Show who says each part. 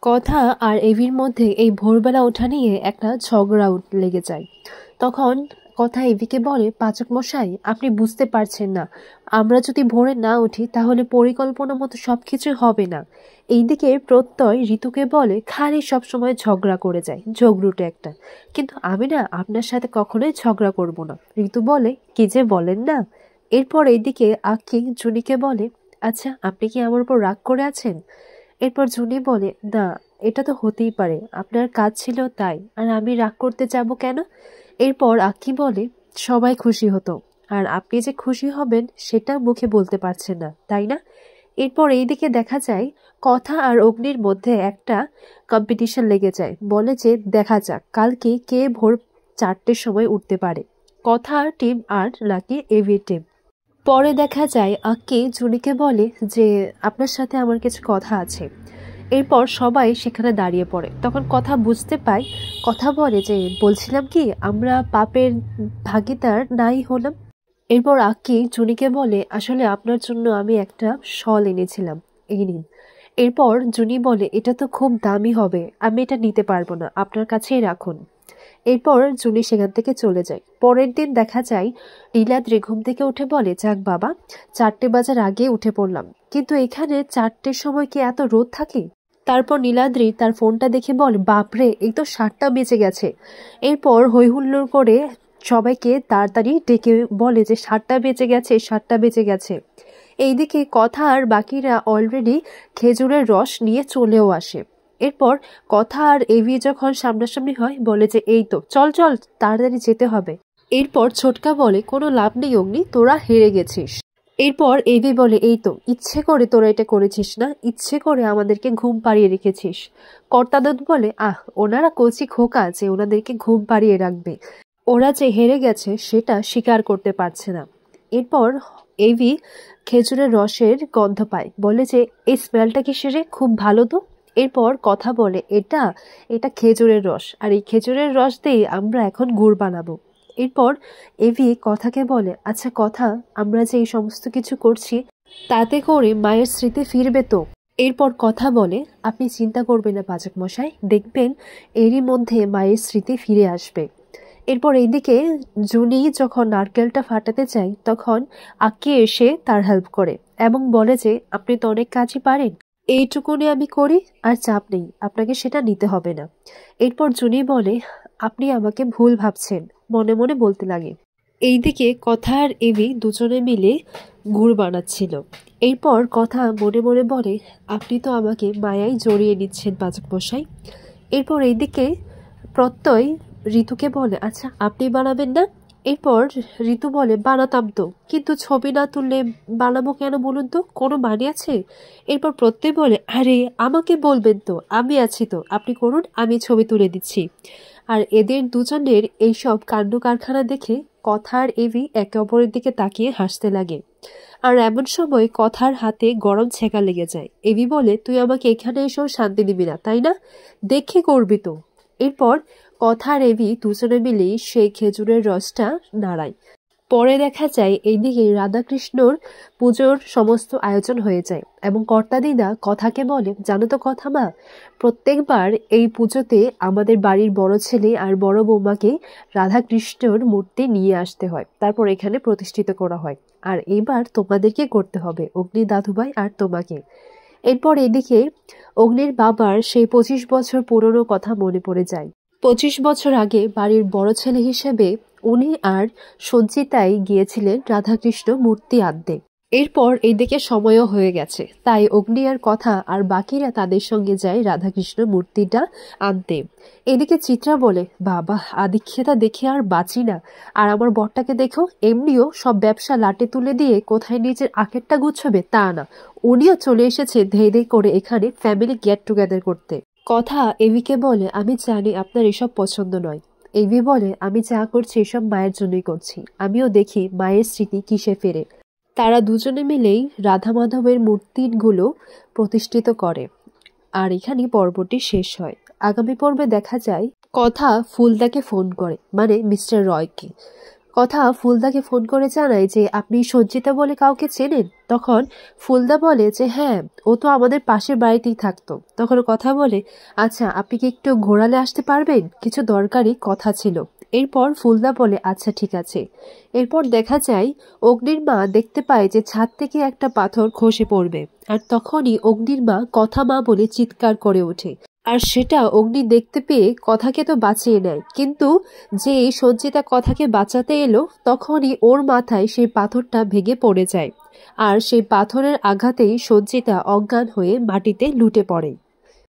Speaker 1: কথা আর এভির মধ্যে এই ভোরবেলা ওঠা নিয়ে একটা ঝগড়া লেগে যায়। তখন কথা এভিকে বলে, পাচক মশাই, আপনি বুঝতে পারছেন না, আমরা যদি ভোরে না উঠি তাহলে পরিকল্পনা মতো সবকিছু হবে না। এইদিকে প্রত্যয় ঋতুকে বলে, খালি সবসময় ঝগড়া করে যায়, ঝগড়ুটে একটা, কিন্তু আমি না আপনার সাথে কখনোই ঝগড়া করব না। ঋতু বলে, কি যে বলেন না। এরপর এইদিকে আক্কি জুনিকে বলে, আচ্ছা আপনি কি আমার উপর রাগ করে আছেন? এরপর জুনি বলে, না, এটা তো হতেই পারে, আপনার কাজ ছিল তাই, আর আমি রাগ করতে যাব কেন? এরপর আক্কি বলে, সবাই খুশি হতো, আর আপনি যে খুশি হবেন সেটা মুখে বলতে পারছেন না, তাই না? এরপর এইদিকে দেখা যায় কথা আর অগ্নির মধ্যে একটা কম্পিটিশন লেগে যায়। বলে যে দেখা যাক কালকে কে ভোর 4টের সময় উঠতে পারে, কথা টিম আর নাকি এভি টিম। পরে দেখা যায় আক্কি জুনিকে বলে যে আপনার সাথে আমার কিছু কথা আছে। এরপর সবাই সেখানে দাঁড়িয়ে পড়ে। তখন কথা বুঝতে পায়, কথা বলে যে বলছিলাম কি আমরা পাপের ভাগীদার নাই হলাম। এরপর আক্কি জুনিকে বলে, আসলে আপনার জন্য আমি একটা শল এনেছিলাম, এই নিন। এরপর জুনি বলে, এটা তো খুব দামি হবে, আমি এটা নিতে পারবো না, আপনার কাছেই রাখুন। এরপর জুনি সেখান থেকে চলে যায়। পরের দিন দেখা যায় নীলাদ্রি ঘুম থেকে উঠে বলে, যাক বাবা, 4টে বাজার আগে উঠে পড়লাম, কিন্তু এখানে 4টের সময় কি এত রোদ থাকে? তারপর নীলাদ্রি তার ফোনটা দেখে বলে, বাপরে, এই তো 7টা বেজে গেছে। এরপর হৈহুল্লোড় করে সবাইকে তাড়াতাড়ি ডেকে বলে যে 7টা বেজে গেছে, 7টা বেজে গেছে। এইদিকে কথা আর বাকিরা অলরেডি খেজুরের রস নিয়ে চলেও আসে। এরপর কথা আর এভি যখন সামনাসামনি হয় বলে যে এই তো, চল চল, তাড়াতাড়ি যেতে হবে। এরপর ছোটকা বলে, কোনো লাভ নেই অগ্নি, তোরা হেরে গেছিস। এরপর এভি বলে, এই তো, ইচ্ছে করে তোরা এটা করেছিস না, ইচ্ছে করে আমাদেরকে ঘুম পাড়িয়ে রেখেছিস। কর্তাদত বলে, ওনারা কচি খোকা যে ওনাদেরকে ঘুম পাড়িয়ে রাখবে, ওরা যে হেরে গেছে সেটা স্বীকার করতে পারছে না। এরপর এভি খেজুরের রসের গন্ধ পায়, বলে যে এই স্মেলটা কিসের রে, খুব ভালো তো। এরপর কথা বলে, এটা এটা খেজুরের রস, আর এই খেজুরের রস দিয়ে আমরা এখন গুড় বানাবো। এরপর এভি কথাকে বলে, আচ্ছা কথা, আমরা যে এই সমস্ত কিছু করছি তাতে করে মায়ের স্মৃতি ফিরবে তো? এরপর কথা বলে, আপনি চিন্তা করবেন না পাচক মশাই, দেখবেন এরই মধ্যে মায়ের স্মৃতি ফিরে আসবে। এরপর এইদিকে জুনি যখন নারকেলটা ফাটাতে চায় তখন আক্কি এসে তার হেল্প করে এবং বলে যে আপনি তো অনেক কাজই পারেন, এইটুকুনি আমি করি, আর চাপ নেই, আপনাকে সেটা নিতে হবে না। এরপর জুনি বলে, আপনি আমাকে ভুল ভাবছেন, মনে মনে বলতে লাগে। এইদিকে কথা আর এভি দুজনে মিলে গুড় বানাচ্ছিল। এরপর কথা মনে মনে বলে, আপনি তো আমাকে মায়ায় জড়িয়ে নিচ্ছেন পাচক মশাই। এরপর এইদিকে প্রত্যয় ঋতুকে বলে, আচ্ছা আপনি বানাবেন না? এরপর ঋতু বলে, বানাতাম তো, কিন্তু ছবি না তুললে বানাবো কেন বলুন তো, কোনো মানে আছে? এরপর প্রত্যয় বলে, আরে আমাকে বলবেন তো, আমি আছি তো, আপনি করুন, আমি ছবি তুলে দিচ্ছি। আর এদের দুজনের এইসব কাণ্ড কারখানা দেখে কথা আর এভি একে অপরের দিকে তাকিয়ে হাসতে লাগে। আর এমন সময় কথার হাতে গরম ছেঁকা লেগে যায়। এভি বলে, তুই আমাকে এখানে এসেও শান্তি দিবি না, তাই না? দেখে করবি তো। এরপর কথা আর এভি দুজনে মিলেই সেই খেজুরের রসটা নাড়ায়। পরে দেখা যায় এইদিকে রাধাকৃষ্ণর পুজোর সমস্ত আয়োজন হয়ে যায় এবং কর্তাদিদা কথাকে বলে, জানো তো কথা মা, প্রত্যেকবার এই পুজোতে আমাদের বাড়ির বড় ছেলে আর বড় বৌমাকে রাধাকৃষ্ণর মূর্তি নিয়ে আসতে হয়, তারপর এখানে প্রতিষ্ঠিত করা হয়, আর এইবার তোমাদেরকে করতে হবে, অগ্নি দাদুভাই আর তোমাকে। এরপর এদিকে অগ্নির বাবার সেই 25 বছর পুরনো কথা মনে পড়ে যায়। 25 বছর আগে বাড়ির বড় ছেলে হিসেবে উনি আর সঞ্চিতাই গিয়েছিলেন রাধাকৃষ্ণ মূর্তি আনতে। এরপর এইদিকে সময়ও হয়ে গেছে, তাই অগ্নি আর কথা আর বাকিরা তাদের সঙ্গে যায় রাধাকৃষ্ণ মূর্তিটা আনতে। এদিকে চিত্রা বলে, বাবা, আদিক্ষেতা দেখে আর বাঁচি না, আর আমার বরটাকে দেখো, এমনিও সব ব্যবসা লাটে তুলে দিয়ে কোথায় নিজের আখেরটা গুছাবে তা না, উনিও চলে এসেছে ধেই ধেই করে এখানে ফ্যামিলি গেট টুগেদার করতে। কথা এভিকে বলে, আমি জানি আপনার এসব পছন্দ নয়। এভি বলে, আমি যা করছি এসব মায়ের জন্যই করছি, আমিও দেখি মায়ের স্মৃতি কিসে ফেরে। তারা দুজনে মিলেই রাধা মাধবের মূর্তিগুলো প্রতিষ্ঠিত করে। আর এখানে পর্বটি শেষ হয়। আগামী পর্বে দেখা যায় কথা ফুলদাকে ফোন করে, মানে মিস্টার রয়কে। কথা ফুলদাকে ফোন করে জানায় যে আপনি সঞ্চিতা বলে কাউকে চেনেন। তখন ফুলদা বলে যে হ্যাঁ, ও তো আমাদের পাশের বাড়িতেই থাকতো। তখন কথা বলে আচ্ছা, আপনি কি একটু ঘোরালে আসতে পারবেন, কিছু দরকারি কথা ছিল। এরপর ফুলদা বলে আচ্ছা ঠিক আছে। এরপর দেখা যায় অগ্নির মা দেখতে পায় যে ছাদ থেকে একটা পাথর খসে পড়বে, আর তখনই অগ্নির মা কথা মা বলে চিৎকার করে ওঠে। আর সেটা অগ্নি দেখতে পেয়ে কথাকে তো বাঁচিয়ে নেয়, কিন্তু যে সঞ্চিতা কথাকে বাঁচাতে এলো তখনই ওর মাথায় সেই পাথরটা ভেঙে পড়ে যায়, আর সেই পাথরের আঘাতেই সঞ্চিতা অজ্ঞান হয়ে মাটিতে লুটে পড়ে।